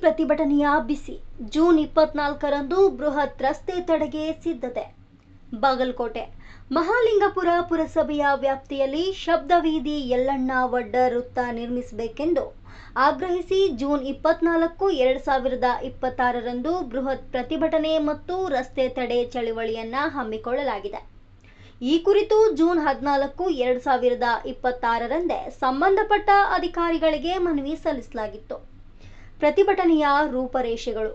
ಪ್ರತಿಭಟನೆಯ ಬಿಸಿ. ಜೂನ್ 24ರಂದು ಬೃಹತ್ ರಸ್ತೆ ತಡೆಗೆ ಸಿದ್ಧತೆ. ಬಾಗಲಕೋಟೆ ಮಹಾಲಿಂಗಪುರ ಪುರಸಭೆಯ ವ್ಯಾಪ್ತಿಯಲ್ಲಿ ಶಬ್ದವೀಧಿ ಯಲ್ಲಣ್ಣ ವಡ್ಡರ್ ವೃತ್ತ ನಿರ್ಮಿಸಬೇಕೆಂದು ಆಗ್ರಹಿಸಿ ಜೂನ್ 24, 2026ರಂದು ಬೃಹತ್ ಪ್ರತಿಭಟನೆ ಮತ್ತು ರಸ್ತೆ ತಡೆ ಚಳವಳಿಯನ್ನು ಹಮ್ಮಿಕೊಳ್ಳಲಾಗಿದೆ. ಈ ಕುರಿತು ಜೂನ್ 14, 2026ರಂದೇ ಸಂಬಂಧಪಟ್ಟ ಅಧಿಕಾರಿಗಳಿಗೆ ಮನವಿ ಸಲ್ಲಿಸಲಾಗಿತ್ತು. ಪ್ರತಿಭಟನೆಯ ರೂಪರೇಷೆಗಳು,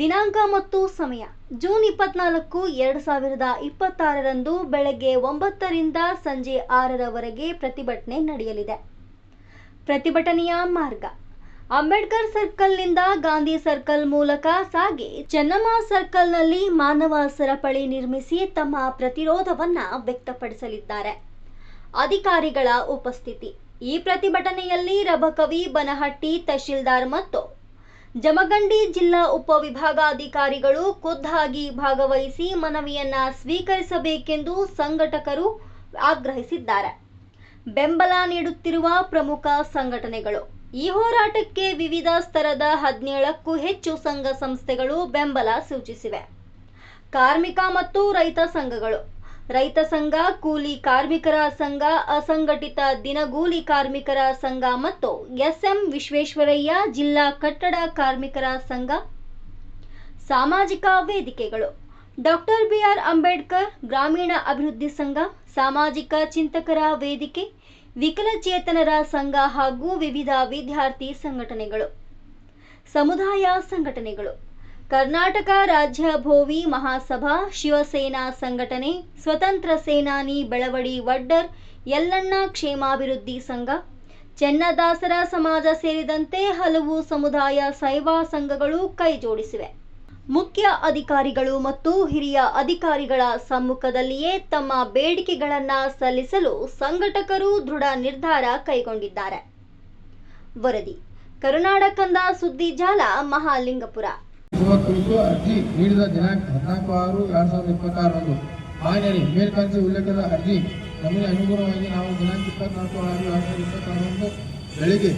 ದಿನಾಂಕ ಮತ್ತು ಸಮಯ. ಜೂನ್ 24, 2026ರಂದು ಬೆಳಗ್ಗೆ 9ರಿಂದ ಸಂಜೆ 6ರವರೆಗೆ ಪ್ರತಿಭಟನೆ ನಡೆಯಲಿದೆ. ಪ್ರತಿಭಟನೆಯ ಮಾರ್ಗ: ಅಂಬೇಡ್ಕರ್ ಸರ್ಕಲ್ನಿಂದ ಗಾಂಧಿ ಸರ್ಕಲ್ ಮೂಲಕ ಸಾಗಿ ಚೆನ್ನಮ್ಮ ಸರ್ಕಲ್ನಲ್ಲಿ ಮಾನವ ಸರಪಳಿ ನಿರ್ಮಿಸಿ ತಮ್ಮ ಪ್ರತಿರೋಧವನ್ನು ವ್ಯಕ್ತಪಡಿಸಲಿದ್ದಾರೆ. ಅಧಿಕಾರಿಗಳ ಉಪಸ್ಥಿತಿ: ಈ ಪ್ರತಿಭಟನೆಯಲ್ಲಿ ರಬಕವಿ ಬನಹಟ್ಟಿ ತಹಶೀಲ್ದಾರ್ ಮತ್ತು ಜಮಖಂಡಿ ಜಿಲ್ಲಾ ಉಪವಿಭಾಗಾಧಿಕಾರಿಗಳು ಖುದ್ದಾಗಿ ಭಾಗವಹಿಸಿ ಮನವಿಯನ್ನ ಸ್ವೀಕರಿಸಬೇಕೆಂದು ಸಂಘಟಕರು ಆಗ್ರಹಿಸಿದ್ದಾರೆ. ಬೆಂಬಲ ನೀಡುತ್ತಿರುವ ಪ್ರಮುಖ ಸಂಘಟನೆಗಳು: ಈ ಹೋರಾಟಕ್ಕೆ ವಿವಿಧ ಸ್ತರದ 17ಕ್ಕೂ ಹೆಚ್ಚು ಸಂಘ ಸಂಸ್ಥೆಗಳು ಬೆಂಬಲ ಸೂಚಿಸಿವೆ. ಕಾರ್ಮಿಕ ಮತ್ತು ರೈತ ಸಂಘಗಳು: ರೈತ ಸಂಘ, ಕೂಲಿ ಕಾರ್ಮಿಕರ ಸಂಘ, ಅಸಂಘಟಿತ ದಿನಗೂಲಿ ಕಾರ್ಮಿಕರ ಸಂಘ ಮತ್ತು ಎಸ್.ಎಂ. ವಿಶ್ವೇಶ್ವರಯ್ಯ ಜಿಲ್ಲಾ ಕಟ್ಟಡ ಕಾರ್ಮಿಕರ ಸಂಘ. ಸಾಮಾಜಿಕ ವೇದಿಕೆಗಳು: ಡಾಕ್ಟರ್ ಬಿ.ಆರ್. ಅಂಬೇಡ್ಕರ್ ಗ್ರಾಮೀಣ ಅಭಿವೃದ್ಧಿ ಸಂಘ, ಸಾಮಾಜಿಕ ಚಿಂತಕರ ವೇದಿಕೆ, ವಿಕಲಚೇತನರ ಸಂಘ ಹಾಗೂ ವಿವಿಧ ವಿದ್ಯಾರ್ಥಿ ಸಂಘಟನೆಗಳು. ಸಮುದಾಯ ಸಂಘಟನೆಗಳು: ಕರ್ನಾಟಕ ರಾಜ್ಯ ಭೋವಿ ಮಹಾಸಭಾ, ಶಿವಸೇನಾ ಸಂಘಟನೆ, ಸ್ವತಂತ್ರ ಸೇನಾನಿ ಬೆಳವಡಿ ವಡ್ಡರ್ ಯಲ್ಲಣ್ಣ ಕ್ಷೇಮಾಭಿವೃದ್ಧಿ ಸಂಘ, ಚೆನ್ನದಾಸರ ಸಮಾಜ ಸೇರಿದಂತೆ ಹಲವು ಸಮುದಾಯ ಸೇವಾ ಸಂಘಗಳು ಕೈಜೋಡಿಸಿವೆ. ಮುಖ್ಯ ಅಧಿಕಾರಿಗಳು ಮತ್ತು ಹಿರಿಯ ಅಧಿಕಾರಿಗಳ ಸಮ್ಮುಖದಲ್ಲಿಯೇ ತಮ್ಮ ಬೇಡಿಕೆಗಳನ್ನು ಸಲ್ಲಿಸಲು ಸಂಘಟಕರು ದೃಢ ನಿರ್ಧಾರ ಕೈಗೊಂಡಿದ್ದಾರೆ. ವರದಿ: ಕರುನಾಡ ಸುದ್ದಿ ಜಾಲ, ಮಹಾಲಿಂಗಪುರ. ಕುರಿತು ಅರ್ಜಿ ನೀಡಿದ ದಿನಾಂಕ 14/6/2026ರಂದು ಮಾನ್ಯರೇ, ಮೇಲ್ಕಂಚೆ ಉಲ್ಲೇಖದ ಅರ್ಜಿ ನಮಗೆ ಅನುಗುಣವಾಗಿ ನಾವು ದಿನಾಂಕ 24/6/2026ರಂದು ಬೆಳಗ್ಗೆ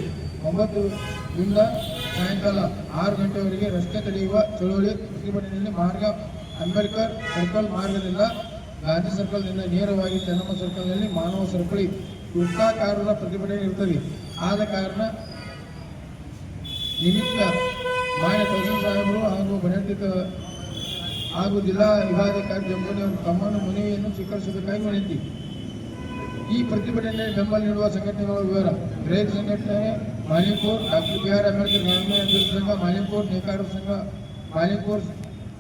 9ರಿಂದ ಸಾಯಂಕಾಲ 6 ಗಂಟೆವರೆಗೆ ರಸ್ತೆ ತಡೆಯುವ ಚಳವಳಿ ಪ್ರತಿಭಟನೆಯಲ್ಲಿ ಮಾರ್ಗ ಅಂಬೇಡ್ಕರ್ ಸರ್ಕಲ್ ಮಾರ್ಗದಿಂದ ಗಾಂಧಿ ಸರ್ಕಲ್ನಿಂದ ನೇರವಾಗಿ ಚೆನ್ನಮ್ಮ ಸರ್ಕಲ್ನಲ್ಲಿ ಮಾನವ ಸರಪಳಿ ವೃತ್ತಾಕಾರದ ಪ್ರತಿಭಟನೆ ಇರುತ್ತದೆ. ಆದ ಕಾರಣ ನಿಮಿತ್ತ ಮಾನ್ಯ ತಹಸೀಲ್ ಸಾಹೇಬರು ಹಾಗೂ ಬನಹಟ್ಟಿ ಹಾಗೂ ಜಿಲ್ಲಾ ವಿಭಾಗಾಧಿಕಾರಿ ಜಮಖಂಡಿ ಅವರು ತಮ್ಮನ್ನು ಮನವಿಯನ್ನು ಸ್ವೀಕರಿಸಬೇಕಾಗಿ ವಿನಂತಿ. ಈ ಪ್ರತಿಭಟನೆಗೆ ಬೆಂಬಲ ನೀಡುವ ಸಂಘಟನೆಗಳ ವಿವರ: ರೈತ ಸಂಘಟನೆ ಮಾಲಿಂಪುರ್, ಡಾಕ್ಟರ್ ಬಿ.ಆರ್. ಅಂಬೇಡ್ಕರ್ ಗ್ರಾಮೀಣ ಅಭಿವೃದ್ಧಿ ಸಂಘ ಮಾಲಿಂಪುರ್, ನೇಕಾರರ ಸಂಘ ಮಾಲಿಂಪುರ್,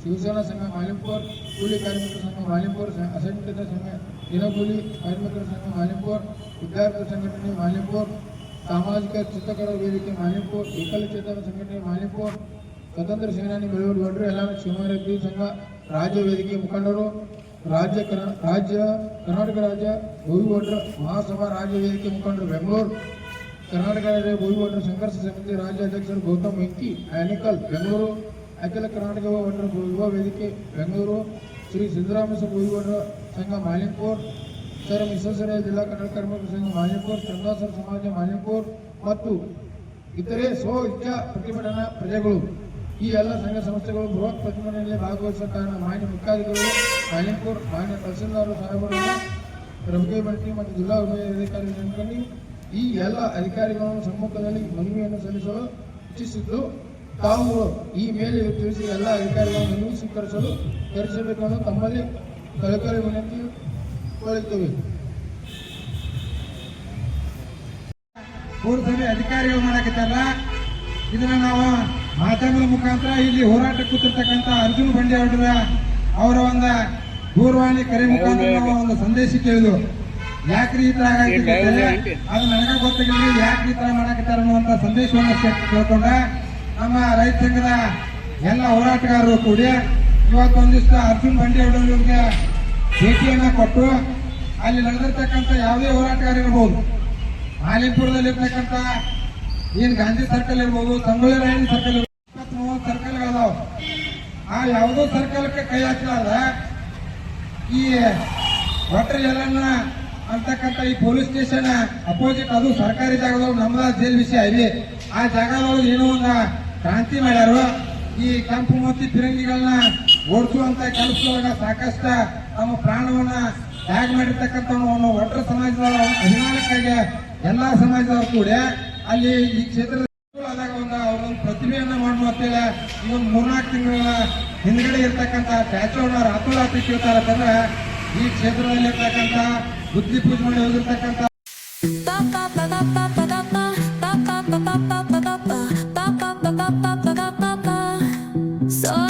ಶಿವಸೇನಾ ಸಂಘ ಮಾಲಿಂಪುರ್, ಕೂಲಿ ಕಾರ್ಮಿಕರ ಸಂಘ ಮಾಲಿಂಪುರ್, ಅಸಂಘಟಿತ ಸಂಘ ದಿನಗೂಲಿ ಕಾರ್ಮಿಕರ ಸಂಘ ಮಾಲಿಂಪುರ್, ವಿದ್ಯಾರ್ಥಿ ಸಂಘಟನೆ ಮಾಲಿಂಪುರ್, ಸಾಮಾಜಿಕ ಚಿಂತಕರ ವೇದಿಕೆ ಮಾಲಿಂಪುರ್, ವಿಕಲಚೇತನ ಸಂಘಟನೆ ಮಾಲಿಂಪುರ್, ಸ್ವತಂತ್ರ ಸೇನಾನಿ ಬೆಳವಡಿ ವಡ್ಡರ್ ಯಲ್ಲಣ್ಣ ಕ್ಷೇಮಾಭಿವೃದ್ಧಿ ಸಂಘ, ರಾಜ್ಯ ವೇದಿಕೆ ಮುಖಂಡರು, ಕರ್ನಾಟಕ ರಾಜ್ಯ ಭೋವಿ ವಡ್ಡರ್ ಮಹಾಸಭಾ ರಾಜ್ಯ ವೇದಿಕೆ ಮುಖಂಡರು ಬೆಂಗಳೂರು, ಕರ್ನಾಟಕ ರಾಜ್ಯ ಭೋವಿ ವಡ್ಡರ್ ಸಂಘರ್ಷ ಸಮಿತಿ ರಾಜ್ಯ ಅಧ್ಯಕ್ಷರು ಗೌತಮ್ ವೆಂಕಿ ಆನಿಕಲ್ ಬೆಂಗಳೂರು, ಅಖಿಲ ಕರ್ನಾಟಕ ವಡ್ಡರ್ ಯುವ ವೇದಿಕೆ ಬೆಂಗಳೂರು, ಶ್ರೀ ಸಿದ್ದರಾಮೇಶ್ವರ ಭೋವಿ ವಡ್ಡರ್ ಸಂಘ ಮಾಲಿಂಪುರ್, ಸರ್ ವಿಶ್ವೇಶ್ವರಯ್ಯ ಜಿಲ್ಲಾ ಕನ್ನಡ ಕಾರ್ಮಿಕರ ಸಂಘ ಮಾಲಿಂಪುರ್, ಚಂದಾಸರ ಸಮಾಜ ಮಾಲಿಂಪುರ್ ಮತ್ತು ಇತರೆ ಸ್ವ ಇಚ್ಛಾ ಪ್ರತಿಭಟನಾ ಪ್ರಜೆಗಳು. ಈ ಎಲ್ಲ ಸಂಘ ಸಂಸ್ಥೆಗಳು ಬೃಹತ್ ಪ್ರತಿಭಟನೆಯಲ್ಲಿ ಭಾಗವಹಿಸುವ ಕಾರಣ ಮಾನ್ಯ ಮುಖ್ಯಾಧಿಕಾರಿಗಳು ಮಾಲಿಂಪುರ್, ಮಾನ್ಯ ತಹಸೀಲ್ದಾರ್ ಸಾಹೇಬರನ್ನು ರಬಕವಿ ಬನಹಟ್ಟಿ ಮತ್ತು ಜಿಲ್ಲಾ ಉಪವಿಭಾಗಾಧಿಕಾರಿ ಜಮಖಂಡಿ ಈ ಎಲ್ಲ ಅಧಿಕಾರಿಗಳ ಸಮ್ಮುಖದಲ್ಲಿ ಮನವಿಯನ್ನು ಸಲ್ಲಿಸಲು ಇಚ್ಛಿಸಿದ್ದು, ತಾವು ಈ ಮೇಲೆ ತಿಳಿಸಿ ಎಲ್ಲ ಅಧಿಕಾರಿಗಳ ಮನವಿ ಸ್ವೀಕರಿಸಲು ಕರೆಸಬೇಕೆಂದು ತಮ್ಮಲ್ಲಿ ಕಳಕಳಿ ವಿನಂತಿ ಕೋರುತ್ತೇವೆ. ಪೌರಸಭೆ ಅಧಿಕಾರಿಗಳು ಮಾಡಕತ್ತಾರ. ಇದನ್ನ ನಾವು ಮಾಧ್ಯಮದ ಮುಖಾಂತರ ಇಲ್ಲಿ ಹೋರಾಟ ಕೂತಿರ್ತಕ್ಕಂಥ ಅರ್ಜುನ್ ಬಂಡೇಗೌಡರ ಅವರ ಒಂದು ದೂರವಾಣಿ ಕರೆ ಮುಖಾಂತರ ನಾವು ಒಂದು ಸಂದೇಶ ಕೇಳಿದ್ವು. ಯಾಕ್ರಿ ಈ ತರ ಆಗೈತಿರ್ತದೆ, ಅದು ನನಗ ಗೊತ್ತಾಗಿಲ್ಲ, ಯಾಕ್ರಿ ಈ ತರ ಮಾಡಕತ್ತಾರ ಅನ್ನುವಂತ ಸಂದೇಶವನ್ನು ಕೇಳ್ಕೊಂಡ ನಮ್ಮ ರೈತ ಸಂಘದ ಎಲ್ಲ ಹೋರಾಟಗಾರರು ಕೂಡಿ ಇವತ್ತೊಂದಿಷ್ಟು ಅರ್ಜುನ್ ಬಂಡೇಗೌಡರಿಗೆ ಭೇಟಿಯನ್ನ ಕೊಟ್ಟು ಅಲ್ಲಿ ನಡೆದಿರ್ತಕ್ಕಂಥ ಯಾವುದೇ ಹೋರಾಟಗಾರ ಇರ್ಬೋದು, ಮಾಲಿಂಪುರದಲ್ಲಿರ್ತಕ್ಕಂಥ ಏನ್ ಗಾಂಧಿ ಸರ್ಕಲ್ ಇರ್ಬೋದು, ಸಂಗೊಳ್ಳಿ ರಾಯಣ್ಣ ಸರ್ಕಲ್ ಇರ್ಬೋದು, 30 ಸರ್ಕಲ್ಗಳದಾವ. ಆ ಯಾವುದೋ ಸರ್ಕಲ್ಗೆ ಕೈ ಹಾಕಲಾರ್ದ ಈ ವಡ್ಡರ್ ಯಲ್ಲಣ್ಣ ಅಂತಕ್ಕಂಥ ಈ ಪೊಲೀಸ್ ಸ್ಟೇಷನ್ ಅಪೋಸಿಟ್ ಅದು ಸರ್ಕಾರಿ ಜಾಗದೊಳಗೆ ನಮ್ಮದ ಜೈಲ್ ವಿಷಯ ಇದೆ. ಆ ಜಾಗದೊಳಗೆ ಏನೋ ಒಂದು ಕ್ರಾಂತಿ ಮಾಡ್ಯಾರು. ಈ ಕೆಂಪು ಮೋತಿ ಫಿರಂಗಿಗಳನ್ನ ಓಡಿಸುವಂತ ಕೆಲಸದೊಳಗ ಸಾಕಷ್ಟು ತಮ್ಮ ಪ್ರಾಣವನ್ನ ತ್ಯಾಗ ಮಾಡಿರ್ತಕ್ಕಂಥ ಒಟ್ರ ಸಮಾಜದ ಅಭಿಮಾನಕ್ಕಾಗಿ ಎಲ್ಲಾ ಸಮಾಜದವರು ಕೂಡ ಅಲ್ಲಿ ಈ ಕ್ಷೇತ್ರದ ಆದಾಗ ಅವ್ರೊಂದು ಪ್ರತಿಭೆಯನ್ನ ಮಾಡುವ ಅಂತೇಳಿ ಈ ಒಂದು 3-4 ತಿಂಗಳ ಹಿಂದ್ಗಡೆ ಇರ್ತಕ್ಕಂಥ ಪ್ಯಾಚೋಣ ರಾತ್ರೋರಾತ್ರಿ ಕೇಳ್ತಾರಂತಂದ್ರೆ ಈ ಕ್ಷೇತ್ರದಲ್ಲಿ ಇರ್ತಕ್ಕಂಥ ಬುದ್ಧಿ ಪೂಜೆ ಮಾಡಿ ಹೋಗಿರ್ತಕ್ಕಂಥ So